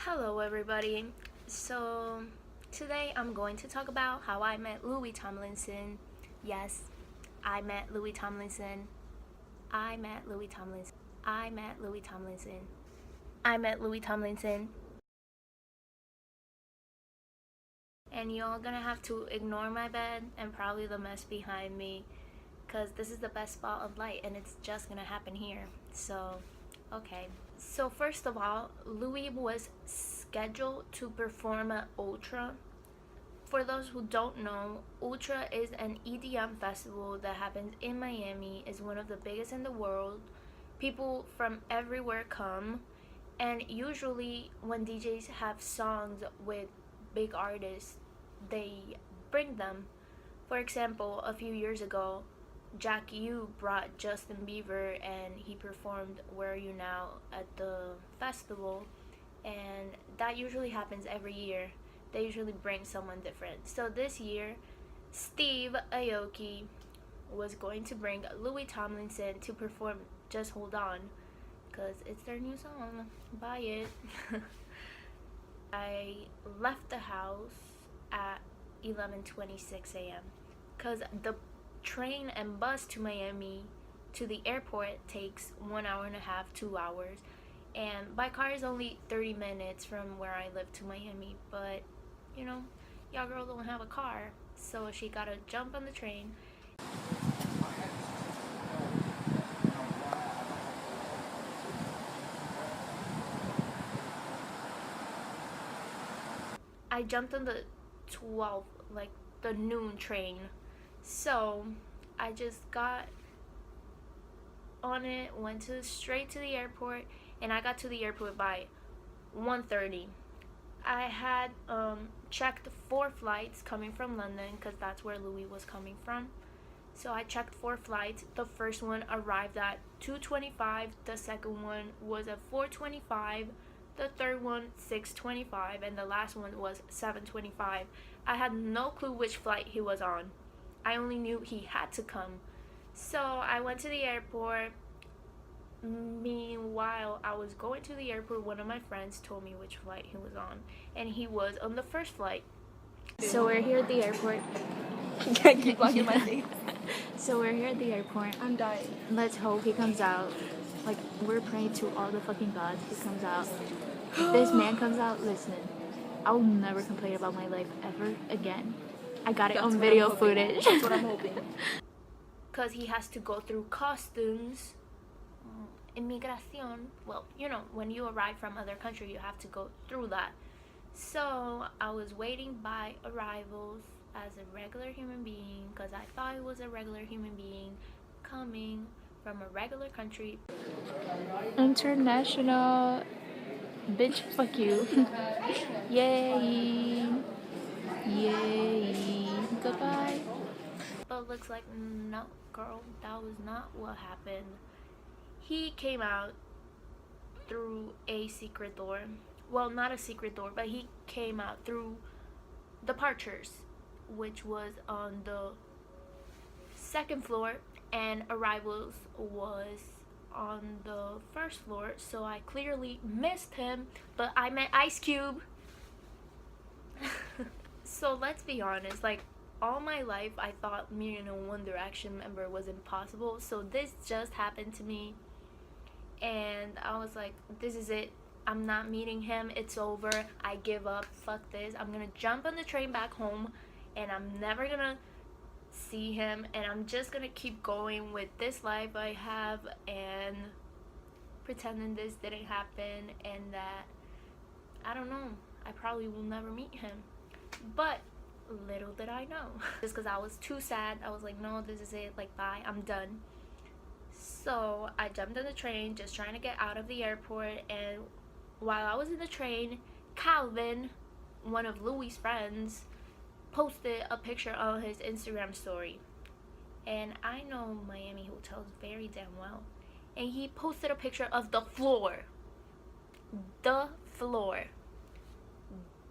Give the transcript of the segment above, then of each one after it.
Hello everybody. So today I'm going to talk about how I met Louis Tomlinson. Yes, I met Louis Tomlinson. I met Louis Tomlinson. I met Louis Tomlinson. I met Louis Tomlinson. And y'all gonna have to ignore my bed and probably the mess behind me, because this is the best spot of light and it's just gonna happen here. So okay. So first of all, Louis was scheduled to perform at Ultra. For those who don't know, Ultra is an EDM festival that happens in Miami. It's one of the biggest in the world. People from everywhere come, and usually when DJs have songs with big artists, they bring them. For example, a few years ago, Jack U brought Justin Bieber and he performed Where Are You Now at the festival, and that usually happens every year. They usually bring someone different. So this year, Steve Aoki was going to bring Louis Tomlinson to perform Just Hold On, because it's their new song. Buy it. I left the house at 11:26 a.m. because the train and bus to Miami to the airport takes 1 hour and a half, 2 hours, and by car is only 30 minutes from where I live to Miami. But you know, y'all girl don't have a car, so she gotta jump on the train. I jumped on the 12, like the noon train. So I just got on it, went straight to the airport, and I got to the airport by 1:30. I had checked 4 flights coming from London, because that's where Louis was coming from. So I checked 4 flights. The first one arrived at 2:25, the second one was at 4:25, the third one 6:25, and the last one was 7:25. I had no clue which flight he was on. I only knew he had to come. So I went to the airport. Meanwhile, I was going to the airport, one of my friends told me which flight he was on, and he was on the first flight. So we're here at the airport. Keep blocking my face. So we're here at the airport. I'm dying. Let's hope he comes out. Like, we're praying to all the fucking gods he comes out. If this man comes out, listen, I'll never complain about my life ever again. I got it on video footage. That's what I'm hoping. Because he has to go through customs, immigration. Well, you know, when you arrive from other country, you have to go through that. So I was waiting by arrivals as a regular human being, because I thought I was a regular human being coming from a regular country. International. Bitch, fuck you. Yay. Yay. Goodbye. But looks like, no, girl, that was not what happened. He came out through a secret door. Well, not a secret door, but he came out through departures, which was on the 2nd floor, and arrivals was on the 1st floor. So I clearly missed him, but I met Ice Cube. So let's be honest, like, all my life I thought meeting a One Direction member was impossible. So this just happened to me, and I was like, this is it. I'm not meeting him. It's over. I give up. Fuck this. I'm gonna jump on the train back home, and I'm never gonna see him, and I'm just gonna keep going with this life I have and pretending this didn't happen, and that, I don't know, I probably will never meet him. But little did I know. Just because I was too sad, I was like, no, this is it, like, bye, I'm done. So I jumped on the train, just trying to get out of the airport, and while I was in the train, Calvin, one of Louis' friends, posted a picture on his Instagram story. And I know Miami hotels very damn well. And he posted a picture of the floor. The floor.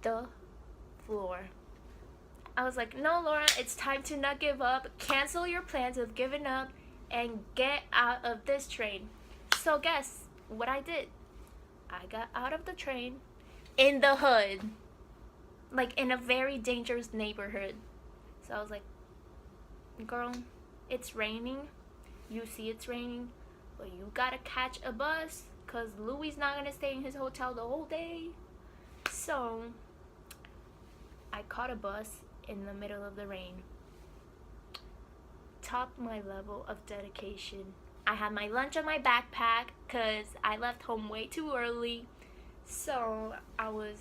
The floor. I was like, no, Laura, it's time to not give up. Cancel your plans of giving up and get out of this train. So guess what I did? I got out of the train, in the hood, like in a very dangerous neighborhood. So I was like, girl, it's raining. You see it's raining, but you gotta catch a bus because Louis not gonna stay in his hotel the whole day. So I caught a bus in the middle of the rain. Topped my level of dedication. I had my lunch on my backpack because I left home way too early. So I was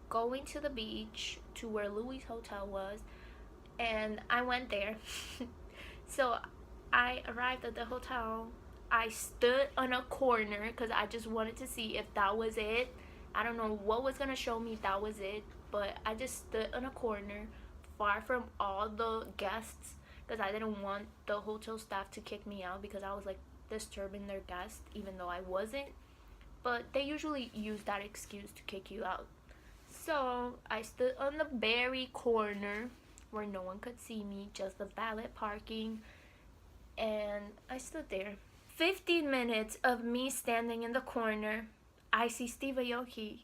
going to the beach to where Louis' hotel was, and I went there. So I arrived at the hotel. I stood on a corner because I just wanted to see if that was it. I don't know what was gonna show me that was it, but I just stood on a corner far from all the guests because I didn't want the hotel staff to kick me out because I was like disturbing their guests, even though I wasn't. But they usually use that excuse to kick you out. So I stood on the very corner where no one could see me, just the valet parking, and I stood there. 15 minutes of me standing in the corner, I see Steve Aoki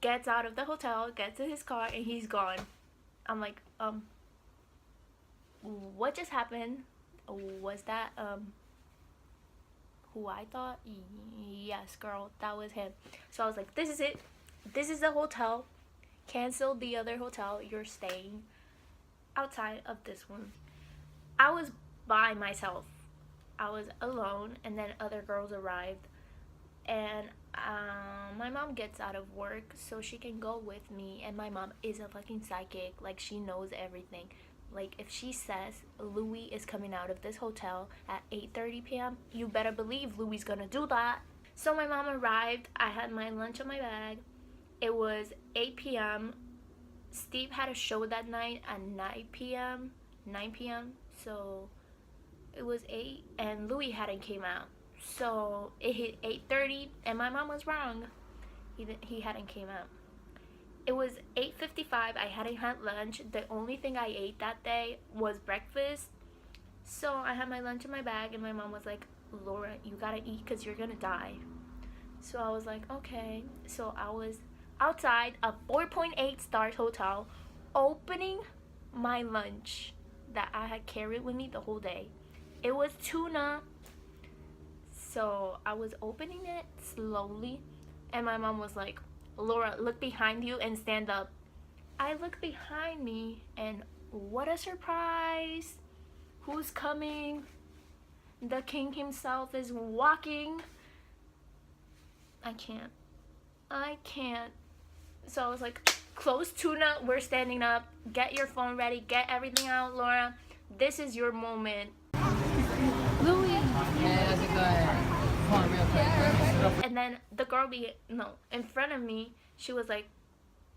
gets out of the hotel, gets in his car, and he's gone. I'm like, what just happened? Was that, who I thought? Yes, girl, that was him. So I was like, this is it. This is the hotel. Cancel the other hotel. You're staying outside of this one. I was by myself. I was alone, and then other girls arrived, and my mom gets out of work so she can go with me, and my mom is a fucking psychic. Like, she knows everything. Like, if she says Louis is coming out of this hotel at 8:30 p.m., you better believe Louis gonna do that. So my mom arrived. I had my lunch in my bag. It was 8 p.m. Steve had a show that night at 9 p.m. So it was 8, and Louis hadn't came out. So it hit 8:30, and my mom was wrong. He hadn't came out. It was 8:55. I hadn't had lunch. The only thing I ate that day was breakfast. So I had my lunch in my bag, and my mom was like, Laura, you gotta eat because you're gonna die. So I was like, okay. So I was outside a 4.8 stars hotel opening my lunch that I had carried with me the whole day. It was tuna. So I was opening it slowly, and my mom was like, Laura, look behind you and stand up. I look behind me, and what a surprise. Who's coming? The king himself is walking. I can't. So I was like, close tuna, we're standing up. Get your phone ready. Get everything out, Laura. This is your moment. Louis. Hey, how's it going? Come on, real quick. And then the girl in front of me, she was like,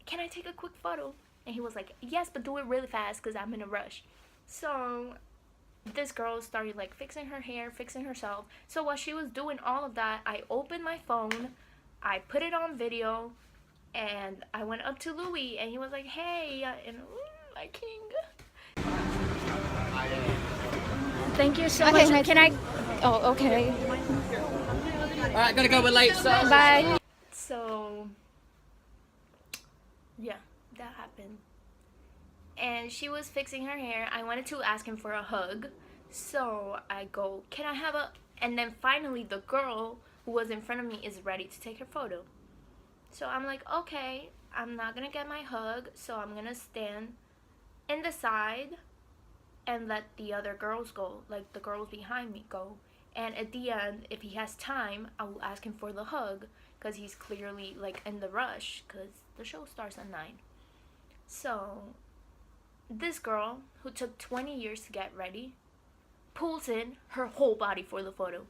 can I take a quick photo? And he was like, yes, but do it really fast because I'm in a rush. So this girl started like fixing her hair, fixing herself. So while she was doing all of that, I opened my phone, I put it on video, and I went up to Louis, and he was like, hey, and my king. Thank you so Okay, much. Can I? Oh, okay. Alright, gotta go, we're late, so. Bye. So yeah, that happened. And she was fixing her hair. I wanted to ask him for a hug. So I go, can I have a... And then finally the girl who was in front of me is ready to take her photo. So I'm like, okay, I'm not gonna get my hug, so I'm gonna stand in the side and let the other girls go, like the girls behind me go. And at the end, if he has time, I will ask him for the hug because he's clearly like in the rush because the show starts at 9. So this girl, who took 20 years to get ready, pulls in her whole body for the photo.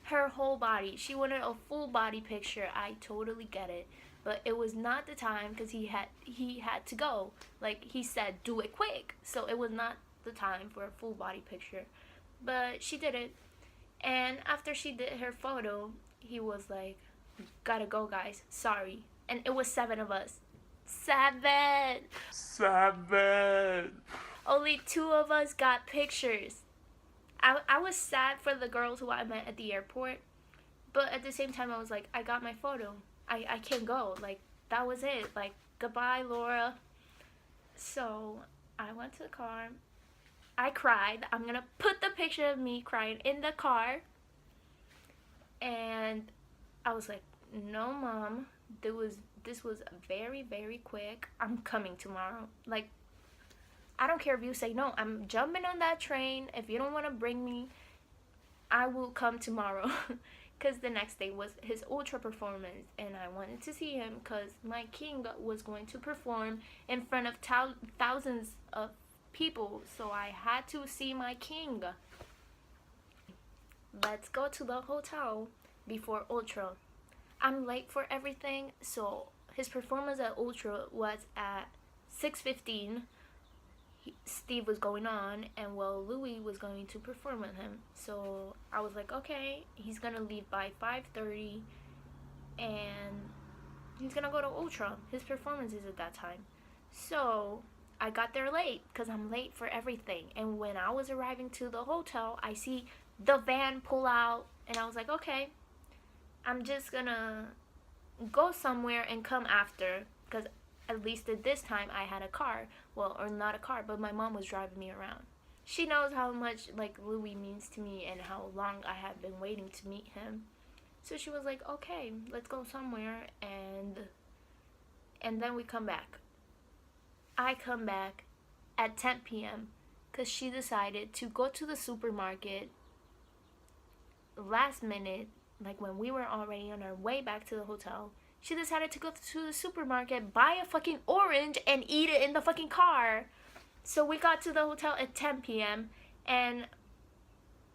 Her whole body. She wanted a full body picture. I totally get it. But it was not the time because he had to go. Like, he said, do it quick. So it was not the time for a full body picture. But she did it. And after she did her photo, he was like, gotta go, guys. Sorry. And it was 7 of us. 7! Only 2 of us got pictures. I was sad for the girls who I met at the airport. But at the same time, I was like, I got my photo. I can't go. Like, that was it. Like, goodbye, Laura. So I went to the car. I cried. I'm gonna put the picture of me crying in the car. And I was like, no, Mom. This was very, very quick. I'm coming tomorrow. Like, I don't care if you say no. I'm jumping on that train. If you don't want to bring me, I will come tomorrow. Because the next day was his ultra performance, and I wanted to see him because my king was going to perform in front of thousands of people, so I had to see my king. Let's go to the hotel before ultra. I'm late for everything, so his performance at ultra was at 6:15. Steve was going on, and well, Louis was going to perform with him. So I was like, okay, he's gonna leave by 5:30, and he's gonna go to Ultra. His performance is at that time. So I got there late because I'm late for everything. And when I was arriving to the hotel, I see the van pull out, and I was like, okay, I'm just gonna go somewhere and come after, because at least at this time I had a car. Well, or not a car, but my mom was driving me around. She knows how much like Louis means to me and how long I have been waiting to meet him. So she was like, okay, let's go somewhere, and then we come back. I come back at 10 p.m. because she decided to go to the supermarket last minute, like when we were already on our way back to the hotel. She decided to go to the supermarket, buy a fucking orange, and eat it in the fucking car. So we got to the hotel at 10 p.m. And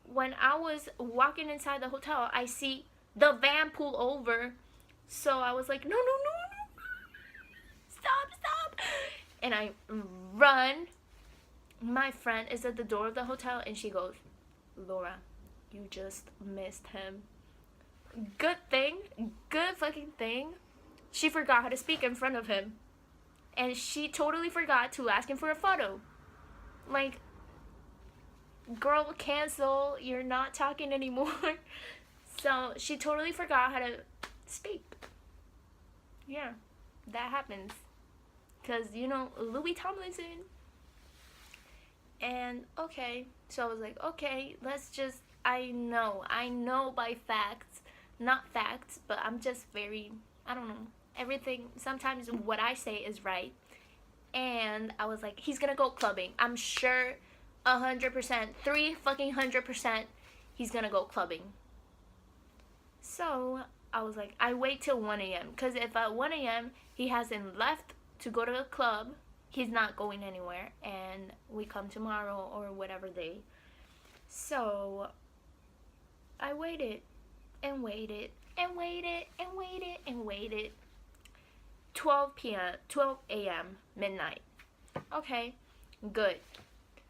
when I was walking inside the hotel, I see the van pull over. So I was like, no, no, no, no. Stop, stop. And I run. My friend is at the door of the hotel, and she goes, Laura, you just missed him. Good thing, good fucking thing, she forgot how to speak in front of him. And she totally forgot to ask him for a photo. Like, girl, cancel, you're not talking anymore. So she totally forgot how to speak. Yeah, that happens. Because, you know, Louis Tomlinson. And, okay, so I was like, okay, let's just, I know by facts, not facts, but I'm just very, I don't know, everything, sometimes what I say is right. And I was like, he's gonna go clubbing. I'm sure 100%, 300%, he's gonna go clubbing. So I was like, I wait till 1 a.m. because if at 1 a.m. he hasn't left to go to a club, he's not going anywhere, and we come tomorrow or whatever day. So I waited and waited and waited and waited and waited. 12 a.m. midnight. Okay, good.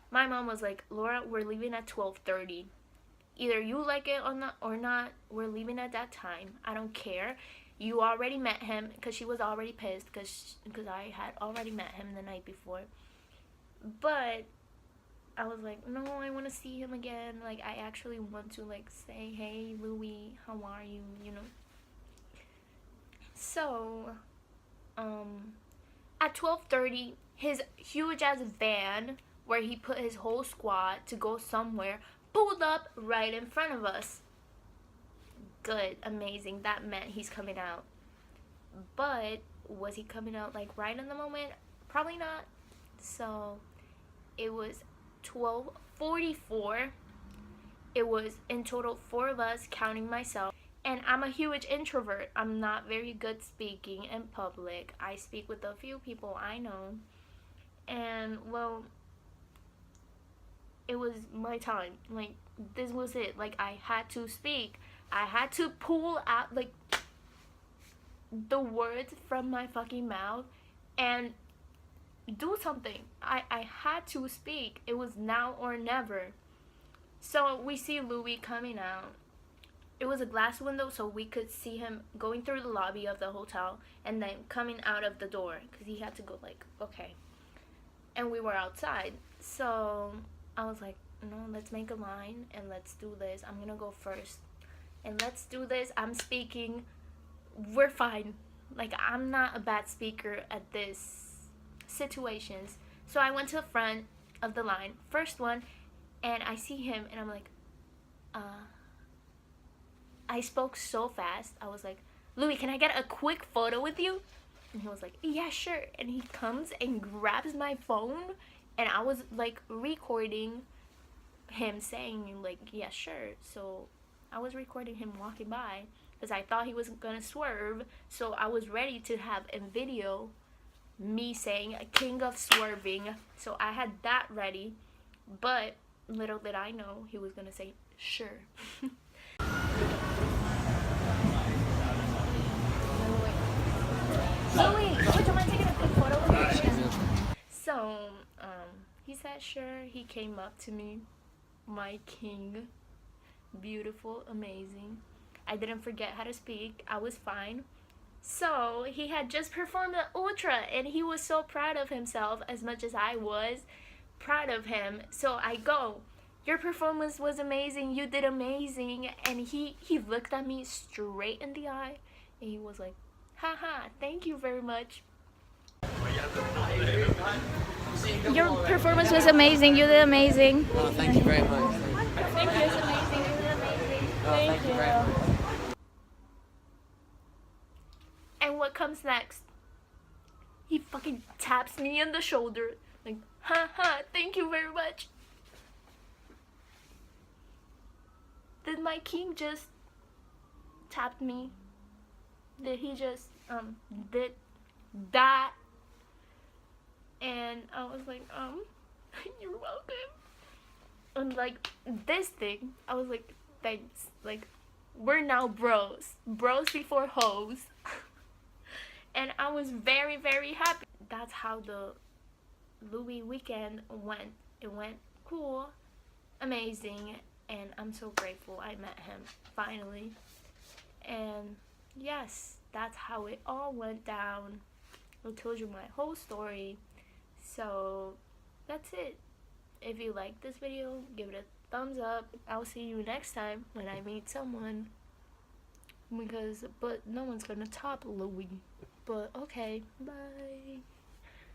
My mom was like, Laura, we're leaving at 12:30. Either you like it or not, we're leaving at that time. I don't care. You already met him, because she was already pissed because I had already met him the night before. But I was like, no, I want to see him again. Like, I actually want to, like, say, hey, Louis, how are you, you know? So, at 12:30, his huge-ass van, where he put his whole squad to go somewhere, pulled up right in front of us. Good, amazing. That meant he's coming out. But was he coming out, like, right in the moment? Probably not. So, it was 12:44. It was in total 4 of us, counting myself. And I'm a huge introvert. I'm not very good speaking in public. I speak with a few people I know. And, well, it was my time. Like, this was it. Like, I had to speak. I had to pull out, like, the words from my fucking mouth and do something. I had to speak. It was now or never. So we see Louis coming out. It was a glass window, so we could see him going through the lobby of the hotel and then coming out of the door, because he had to go, like, okay. And we were outside. So I was like, no, let's make a line and let's do this. I'm gonna go first. And let's do this. I'm speaking. We're fine. Like, I'm not a bad speaker at this situations. So I went to the front of the line, first one, and I see him, and I'm like, I spoke so fast. I was like, Louis, can I get a quick photo with you? And he was like, yeah, sure. And he comes and grabs my phone, and I was like recording him saying like, yeah, sure. So I was recording him walking by because I thought he was gonna swerve. So I was ready to have a video me saying king of swerving. So I had that ready, but little did I know he was gonna say sure. Louis, would you mind taking a quick photo with me? So, he said sure. He came up to me, my king, beautiful, amazing. I didn't forget how to speak. I was fine. So, he had just performed the ultra, and he was so proud of himself as much as I was proud of him. So I go, your performance was amazing. You did amazing. And he looked at me straight in the eye, and he was like, haha, thank you very much. Your performance was amazing. You did amazing. Oh, thank you very much. Thank you, it's amazing. You did amazing. Oh, thank you very much. And what comes next? He fucking taps me on the shoulder. Like, haha, thank you very much. Did my king just tap me? Did he just did that? And I was like, you're welcome. And like this thing, I was like, thanks. Like, we're now bros. Bros before hoes. And I was very, very happy. That's how the Louis weekend went. It went cool, amazing, and I'm so grateful I met him finally. And yes, that's how it all went down. I told you my whole story. So that's it. If you like this video, give it a thumbs up. I'll see you next time when I meet someone. But no one's gonna top Louis. But okay, bye.